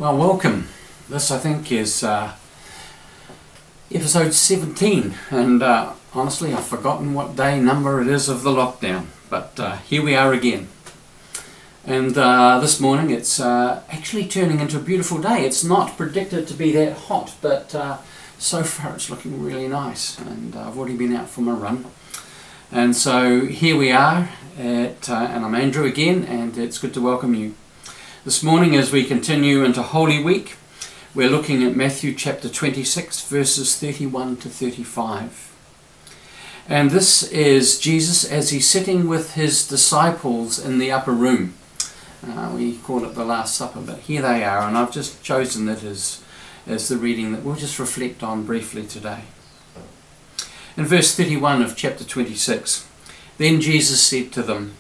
Well, welcome. This, I think, is episode 17, and honestly, I've forgotten what day number it is of the lockdown, but here we are again. And this morning it's actually turning into a beautiful day. It's not predicted to be that hot, but so far it's looking really nice, and I've already been out for my run. And so here we are, and I'm Andrew again, and it's good to welcome you. This morning, as we continue into Holy Week, we're looking at Matthew chapter 26, verses 31 to 35. And this is Jesus as he's sitting with his disciples in the upper room. We call it the Last Supper, but here they are, and I've just chosen it as the reading that we'll just reflect on briefly today. In verse 31 of chapter 26, then Jesus said to them,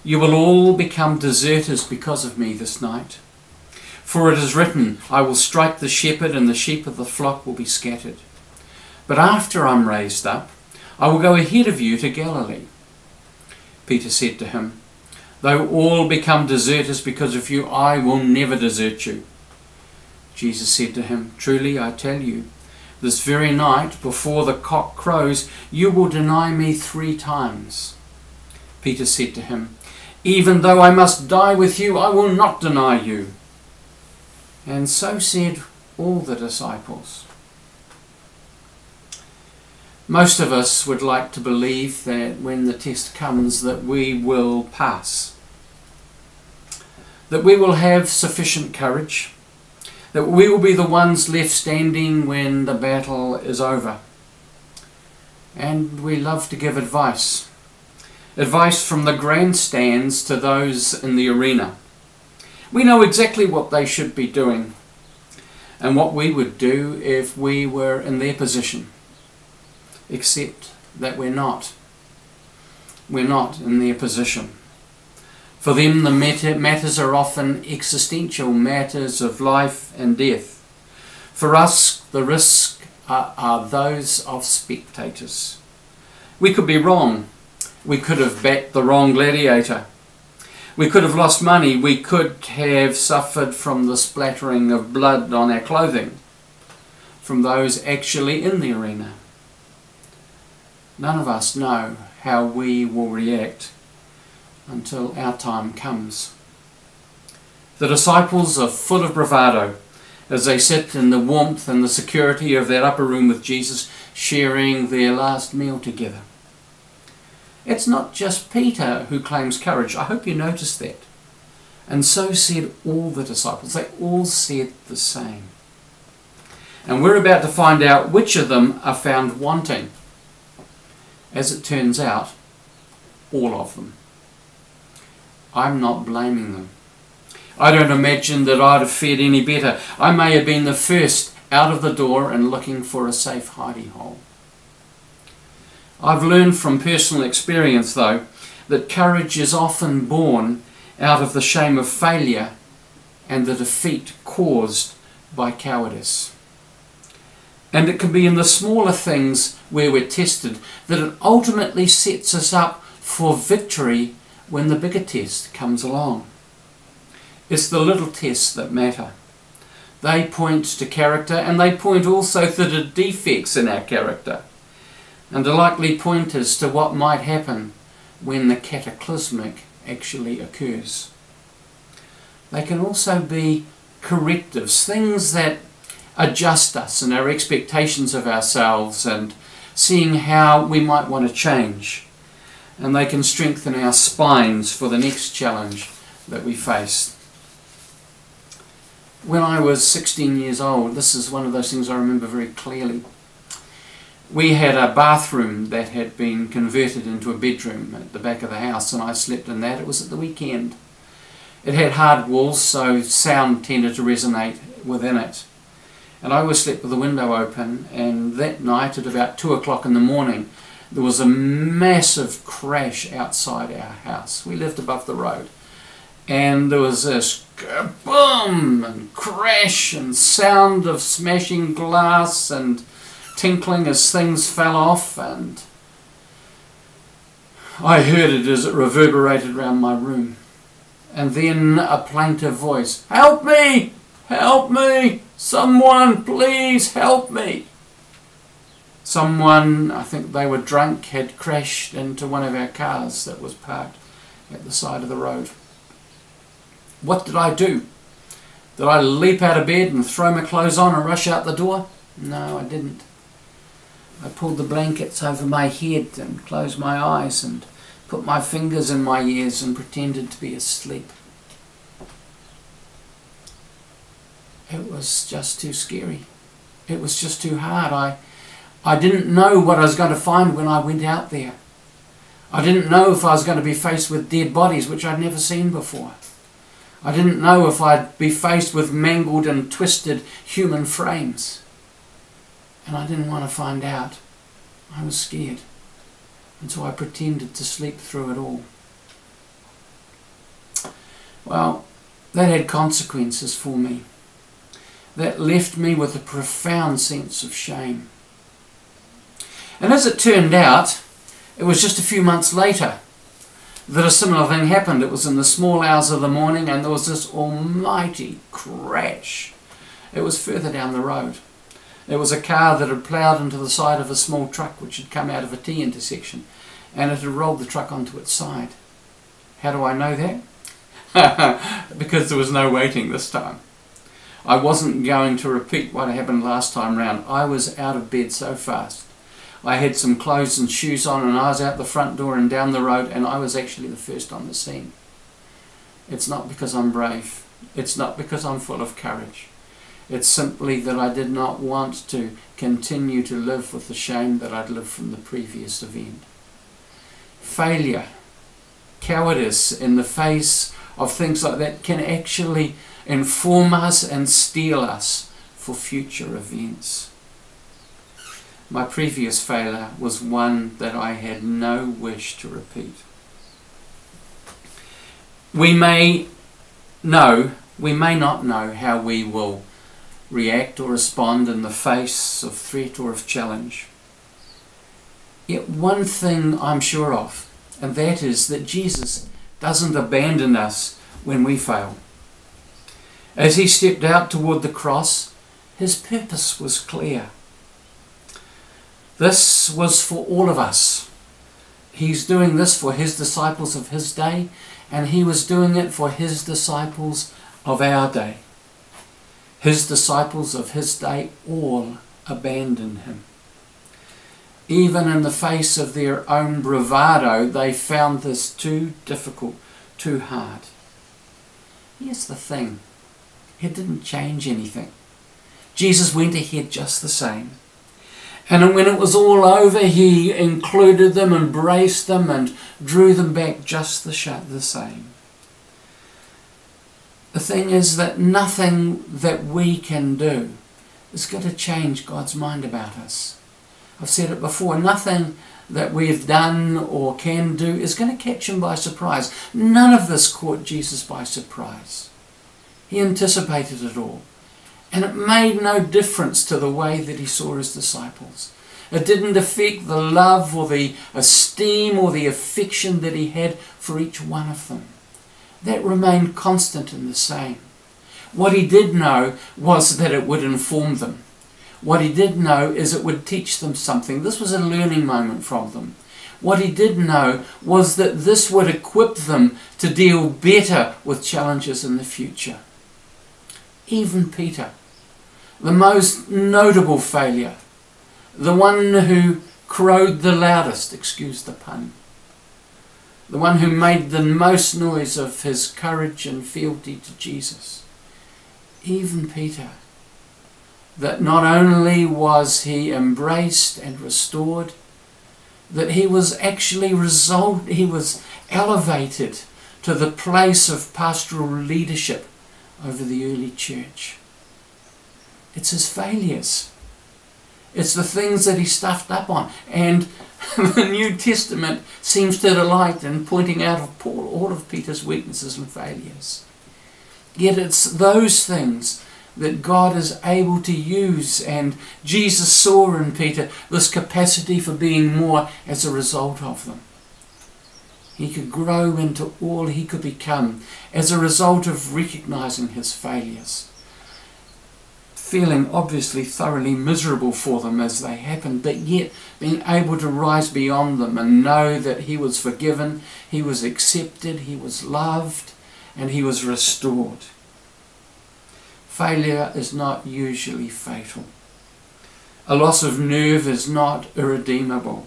"You will all become deserters because of me this night. For it is written, I will strike the shepherd and the sheep of the flock will be scattered. But after I'm raised up, I will go ahead of you to Galilee." Peter said to him, "Though all become deserters because of you, I will never desert you." Jesus said to him, "Truly I tell you, this very night before the cock crows, you will deny me 3 times. Peter said to him, "Even though I must die with you, I will not deny you." And so said all the disciples. Most of us would like to believe that when the test comes that we will pass, that we will have sufficient courage, that we will be the ones left standing when the battle is over. And we love to give advice from the grandstands to those in the arena. We know exactly what they should be doing and what we would do if we were in their position, except that we're not. We're not in their position. For them, the matters are often existential matters of life and death. For us, the risks are those of spectators. We could be wrong. We could have backed the wrong gladiator. We could have lost money. We could have suffered from the splattering of blood on our clothing from those actually in the arena. None of us know how we will react until our time comes. The disciples are full of bravado as they sit in the warmth and the security of that upper room with Jesus, sharing their last meal together. It's not just Peter who claims courage. I hope you noticed that. And so said all the disciples. They all said the same. And we're about to find out which of them are found wanting. As it turns out, all of them. I'm not blaming them. I don't imagine that I'd have fared any better. I may have been the first out of the door and looking for a safe hidey hole. I've learned from personal experience, though, that courage is often born out of the shame of failure and the defeat caused by cowardice. And it can be in the smaller things where we're tested that it ultimately sets us up for victory when the bigger test comes along. It's the little tests that matter. They point to character, and they point also to the defects in our character, and are likely pointers to what might happen when the cataclysmic actually occurs. They can also be correctives, things that adjust us and our expectations of ourselves and seeing how we might want to change. And they can strengthen our spines for the next challenge that we face. When I was 16 years old, this is one of those things I remember very clearly. We had a bathroom that had been converted into a bedroom at the back of the house, and I slept in that. It was at the weekend. It had hard walls, so sound tended to resonate within it. And I always slept with the window open, and that night at about 2 o'clock in the morning, there was a massive crash outside our house. We lived above the road. And there was this boom and crash and sound of smashing glass and tinkling as things fell off, and I heard it as it reverberated around my room. And then a plaintive voice, "Help me! "Help me! Someone, please help me!" Someone, I think they were drunk, had crashed into one of our cars that was parked at the side of the road. What did I do? Did I leap out of bed and throw my clothes on and rush out the door? No, I didn't. I pulled the blankets over my head and closed my eyes and put my fingers in my ears and pretended to be asleep. It was just too scary. It was just too hard. I didn't know what I was going to find when I went out there. I didn't know if I was going to be faced with dead bodies, which I'd never seen before. I didn't know if I'd be faced with mangled and twisted human frames. And I didn't want to find out. I was scared. And so I pretended to sleep through it all. Well, that had consequences for me. That left me with a profound sense of shame. And as it turned out, it was just a few months later that a similar thing happened. It was in the small hours of the morning, and there was this almighty crash. It was further down the road. It was a car that had ploughed into the side of a small truck which had come out of a T intersection, and it had rolled the truck onto its side. How do I know that? Because there was no waiting this time. I wasn't going to repeat what happened last time round. I was out of bed so fast. I had some clothes and shoes on, and I was out the front door and down the road, and I was actually the first on the scene. It's not because I'm brave. It's not because I'm full of courage. It's simply that I did not want to continue to live with the shame that I'd lived from the previous event. Failure, cowardice in the face of things like that can actually inform us and steel us for future events. My previous failure was one that I had no wish to repeat. We may not know how we will react or respond in the face of threat or of challenge. Yet one thing I'm sure of, and that is that Jesus doesn't abandon us when we fail. As he stepped out toward the cross, his purpose was clear. This was for all of us. He's doing this for his disciples of his day, and he was doing it for his disciples of our day. His disciples of his day all abandoned him. Even in the face of their own bravado, they found this too difficult, too hard. Here's the thing. It didn't change anything. Jesus went ahead just the same. And when it was all over, he included them, embraced them, and drew them back just the same. The thing is that nothing that we can do is going to change God's mind about us. I've said it before, nothing that we've done or can do is going to catch him by surprise. None of this caught Jesus by surprise. He anticipated it all. And it made no difference to the way that he saw his disciples. It didn't affect the love or the esteem or the affection that he had for each one of them. That remained constant and the same. What he did know was that it would inform them. What he did know is it would teach them something. This was a learning moment from them. What he did know was that this would equip them to deal better with challenges in the future. Even Peter, the most notable failure, the one who crowed the loudest, excuse the pun, the one who made the most noise of his courage and fealty to Jesus, even Peter, that not only was he embraced and restored, that he was actually he was elevated to the place of pastoral leadership over the early church. It's his failures. It's the things that he stuffed up on. And the New Testament seems to delight in pointing out of Paul all of Peter's weaknesses and failures. Yet it's those things that God is able to use, and Jesus saw in Peter this capacity for being more as a result of them. He could grow into all he could become as a result of recognizing his failures. feeling obviously thoroughly miserable for them as they happened, but yet being able to rise beyond them and know that he was forgiven, he was accepted, he was loved, and he was restored. Failure is not usually fatal. A loss of nerve is not irredeemable.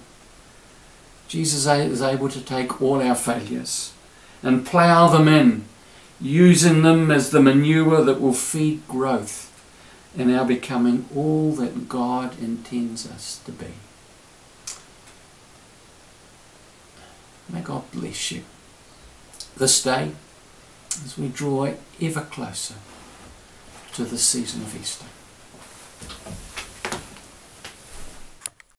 Jesus is able to take all our failures and plough them in, using them as the manure that will feed growth in our becoming all that God intends us to be. May God bless you this day as we draw ever closer to the season of Easter.